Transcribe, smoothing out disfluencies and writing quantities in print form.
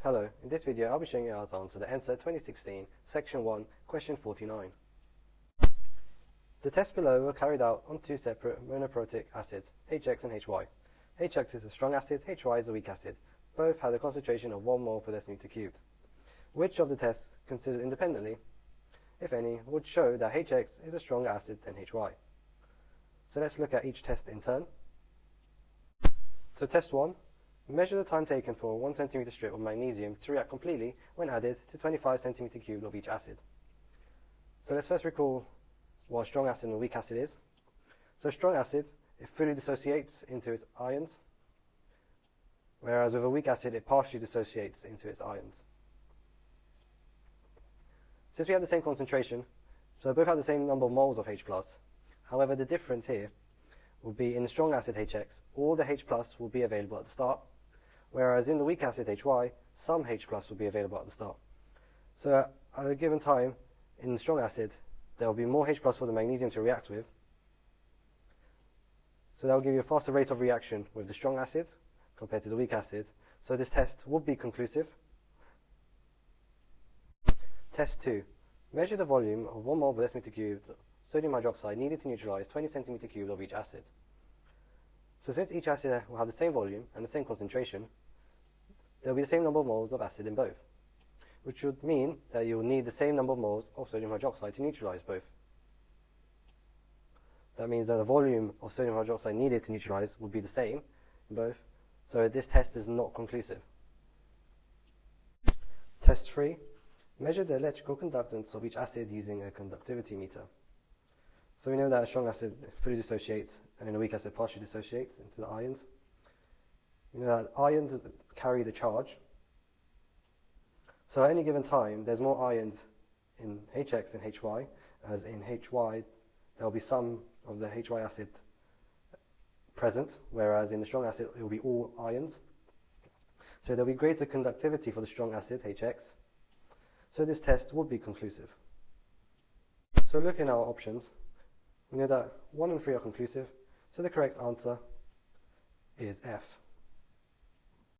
Hello, in this video I'll be showing you how to answer the NSAA 2016 Section 1, Question 49. The tests below were carried out on two separate monoprotic acids, HX and HY. HX is a strong acid, HY is a weak acid. Both had a concentration of 1 mole per decimeter cubed. Which of the tests, considered independently, if any, would show that HX is a stronger acid than HY? So let's look at each test in turn. So test 1. Measure the time taken for a 1 cm strip of magnesium to react completely when added to 25 cm cubed of each acid. So let's first recall what a strong acid and a weak acid is. So strong acid, it fully dissociates into its ions, whereas with a weak acid it partially dissociates into its ions. Since we have the same concentration, so both have the same number of moles of H+, however the difference here will be in the strong acid HX, all the H+ will be available at the start, whereas in the weak acid HY, some H+ will be available at the start. So at a given time, in the strong acid, there will be more H+ for the magnesium to react with. So that will give you a faster rate of reaction with the strong acid compared to the weak acid. So this test would be conclusive. Test 2. Measure the volume of 1 mole per decimeter cubed sodium hydroxide needed to neutralize 20 centimeter cubed of each acid. So since each acid will have the same volume and the same concentration, there will be the same number of moles of acid in both, which would mean that you will need the same number of moles of sodium hydroxide to neutralize both. That means that the volume of sodium hydroxide needed to neutralize would be the same in both, so this test is not conclusive. Test 3. Measure the electrical conductance of each acid using a conductivity meter. So we know that a strong acid fully dissociates, and in a weak acid partially dissociates into the ions. We know that ions carry the charge. So at any given time, there's more ions in HX and HY, as in HY there will be some of the HY acid present, whereas in the strong acid it will be all ions. So there will be greater conductivity for the strong acid, HX. So this test would be conclusive. So looking at our options, we know that 1 and 3 are conclusive, so the correct answer is F.